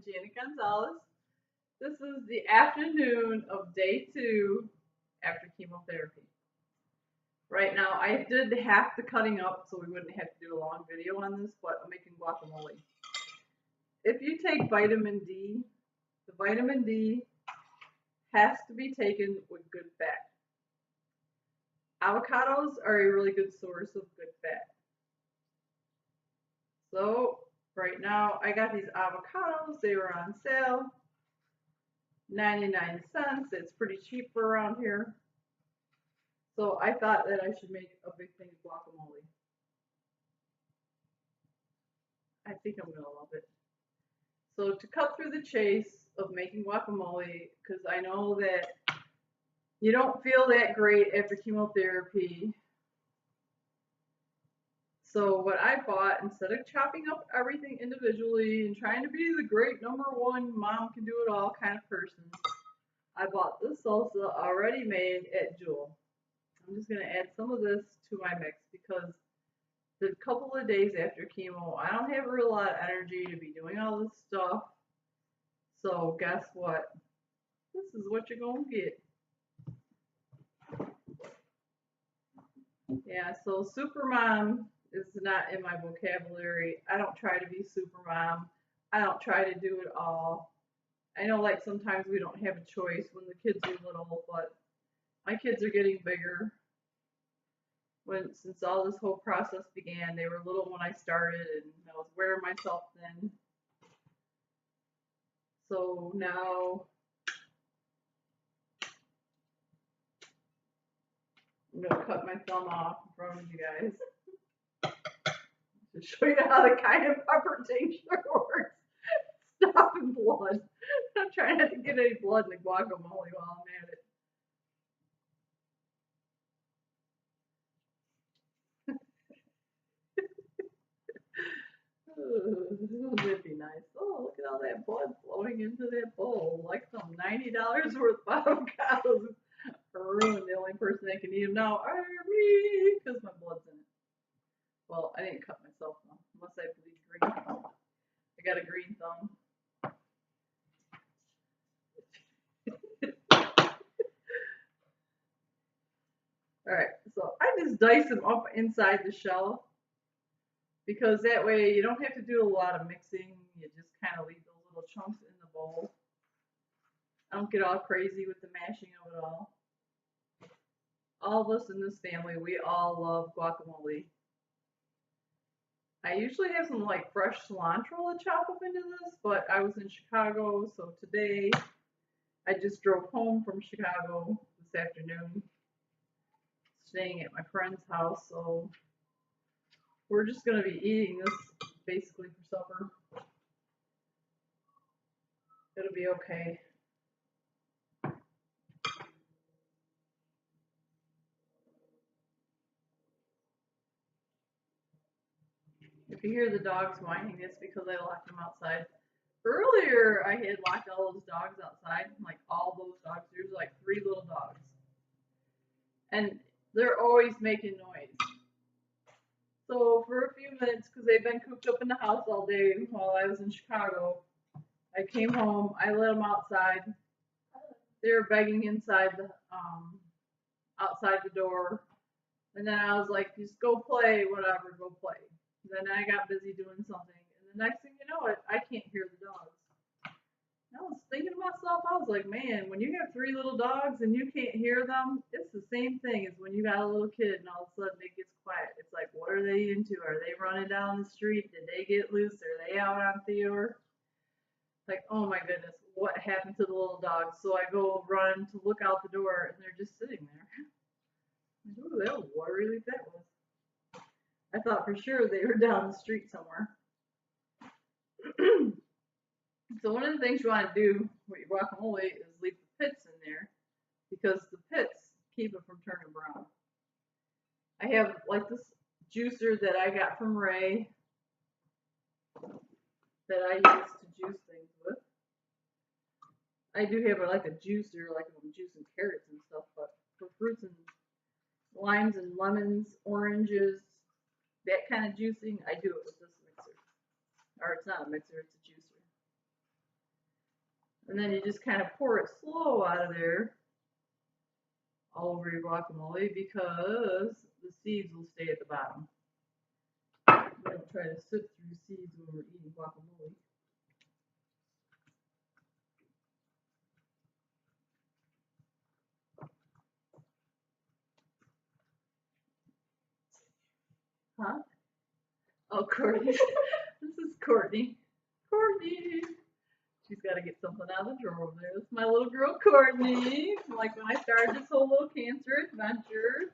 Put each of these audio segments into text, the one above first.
Janet Gonzalez. This is the afternoon of day 2 after chemotherapy. Right now, I did half the cutting up so we wouldn't have to do a long video on this, but I'm making guacamole. If you take vitamin D, the vitamin D has to be taken with good fat. Avocados are a really good source of good fat. So right now I got these avocados. They were on sale, 99 cents. It's pretty cheap for around here. So I thought that I should make a big thing of guacamole. I think I'm gonna love it. So to cut through the chase of making guacamole, because I know that you don't feel that great after chemotherapy. So what I bought, instead of chopping up everything individually and trying to be the great #1 mom can do it all kind of person, I bought this salsa already made at Jewel. I'm just going to add some of this to my mix because the couple of days after chemo, I don't have a real lot of energy to be doing all this stuff. So guess what? This is what you're going to get. Yeah, so super mom is not in my vocabulary. I don't try to be super mom. I don't try to do it all. I know like sometimes we don't have a choice when the kids are little, but my kids are getting bigger. Since all this whole process began, they were little when I started and I was wearing myself thin. So now I'm gonna cut my thumb off in front of you guys to show you how the cayenne pepper tincture works. Stopping blood. I'm trying not to get any blood in the guacamole while I'm at it. Wouldn't it be nice? Oh, look at all that blood flowing into that bowl. Like some $90 worth of avocados. Ruined. The only person that can eat them now are me, because my blood's in it. Well, I didn't cut myself though, unless I bleed green. I got a green thumb. Alright, so I just dice them up inside the shell because that way you don't have to do a lot of mixing. You just kind of leave those little chunks in the bowl. I don't get all crazy with the mashing of it all. All of us in this family, we all love guacamole. I usually have some like fresh cilantro to chop up into this, but I was in Chicago, so today I just drove home from Chicago this afternoon, staying at my friend's house, so we're just going to be eating this basically for supper. It'll be okay. If you hear the dogs whining, it's because I locked them outside. Earlier, I had locked all those dogs outside, like all those dogs. There's like 3 little dogs. And they're always making noise. So for a few minutes, because they've been cooped up in the house all day while I was in Chicago, I came home, I let them outside. They were begging inside the outside the door. And then I was like, just go play, whatever, go play. Then I got busy doing something. And the next thing you know, I can't hear the dogs. I was thinking to myself, I was like, man, when you have 3 little dogs and you can't hear them, it's the same thing as when you got a little kid and all of a sudden it gets quiet. It's like, what are they into? Are they running down the street? Did they get loose? Are they out on theater? Like, oh my goodness, what happened to the little dogs? So I go run to look out the door and they're just sitting there. Ooh, that was what a relief that was. I thought for sure they were down the street somewhere. So one of the things you want to do with your guacamole is leave the pits in there because the pits keep it from turning brown. I have like this juicer that I got from Ray that I use to juice things with. I do have like a juicer, like I'm juicing carrots and stuff, but for fruits and limes and lemons, oranges, that kind of juicing, I do it with this mixer. Or it's not a mixer, it's a juicer. And then you just kind of pour it slow out of there all over your guacamole because the seeds will stay at the bottom. We don't try to sift through seeds when we're eating guacamole. Huh? Oh, Courtney. This is Courtney. Courtney. She's got to get something out of the drawer over there. This is my little girl, Courtney. Like when I started this whole little cancer adventure,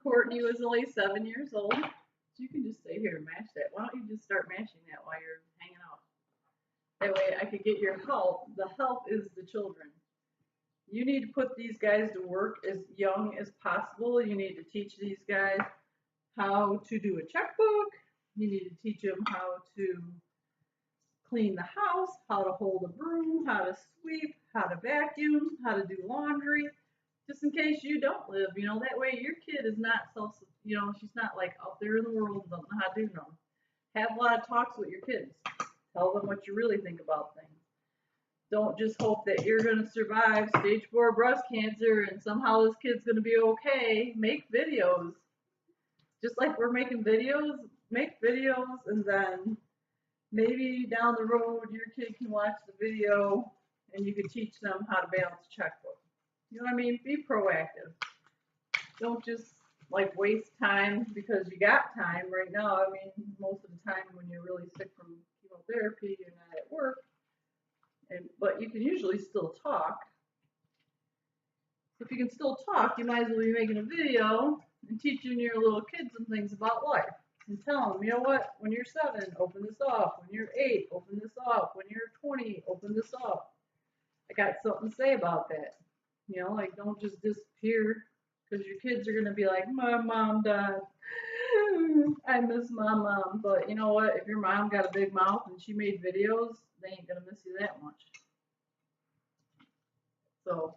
Courtney was only 7 years old. So you can just stay here and mash that. Why don't you just start mashing that while you're hanging out? That way I could get your help. The help is the children. You need to put these guys to work as young as possible. You need to teach these guys how to do a checkbook. You need to teach them how to clean the house, how to hold a broom, how to sweep, how to vacuum, how to do laundry, just in case you don't live, that way your kid is not she's not like out there in the world and don't know how to do nothing. Have a lot of talks with your kids. Tell them what you really think about things. Don't just hope that you're going to survive stage 4 breast cancer and somehow this kid's going to be okay. Make videos. Just like we're making videos, make videos, and then maybe down the road your kid can watch the video and you can teach them how to balance a checkbook. You know what I mean? Be proactive. Don't just like waste time because you got time right now. I mean, most of the time when you're really sick from chemotherapy, you're not at work. But you can usually still talk. If you can still talk, you might as well be making a video and teaching your little kids some things about life. And tell them, you know what, when you're 7, open this up. When you're 8, open this up. When you're 20, open this up. I got something to say about that. Like don't just disappear because your kids are going to be like, my mom died. I miss my mom. But you know what? If your mom got a big mouth and she made videos, they ain't going to miss you that much. So,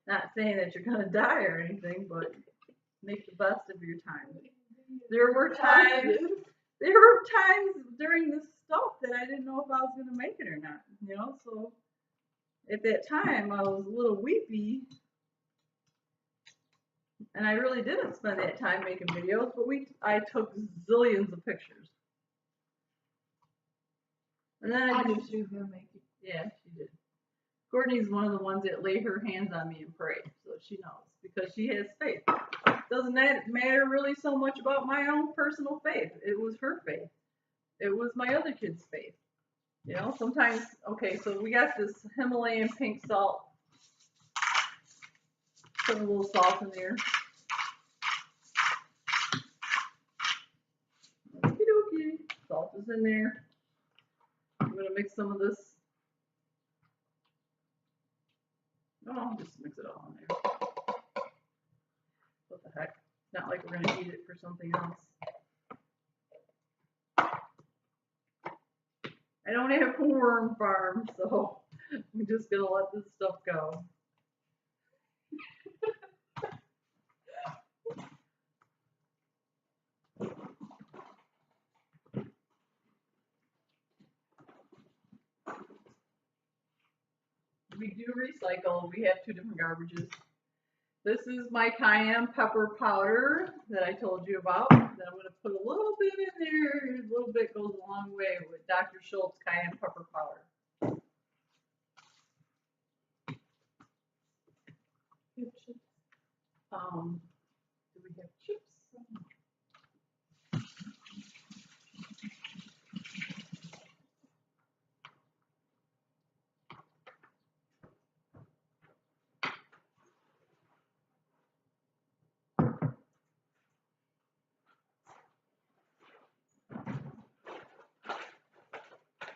not saying that you're going to die or anything, but make the best of your time. There were times during this stuff that I didn't know if I was going to make it or not, so at that time I was a little weepy and I really didn't spend that time making videos, but I took zillions of pictures. And then I just she will make it. Yeah, she did. Courtney's one of the ones that lay her hands on me and pray, so she knows because she has faith. Doesn't that matter really so much about my own personal faith? It was her faith. It was my other kids' faith. Sometimes, okay, so we got this Himalayan pink salt. Put a little salt in there. Okie dokie. Salt is in there. I'm going to mix some of this. No, I'll just mix it all in there. What the heck? It's not like we're going to eat it for something else. I don't have a worm farm, so I'm just going to let this stuff go. We do recycle. We have 2 different garbages. This is my cayenne pepper powder that I told you about. That I'm going to put a little bit in there. A little bit goes a long way with Dr. Schultz cayenne pepper powder. Do we have chips?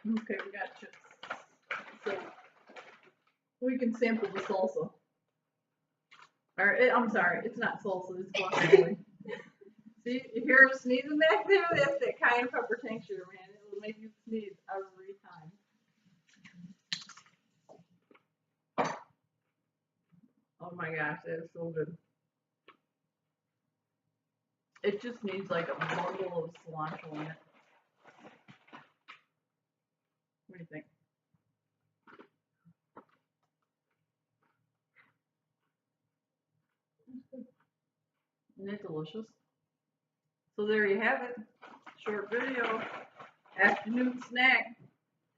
Okay, we got chips. So we can sample the salsa. I'm sorry, it's not salsa, it's guacamole. See, you hear her sneezing back there? That's that cayenne pepper tincture, man. It will make you sneeze every time. Oh my gosh, that is so good. It just needs like a bundle of cilantro in it. What do you think? Isn't it delicious? So there you have it. Short video. Afternoon snack.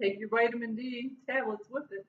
Take your vitamin D tablets with it.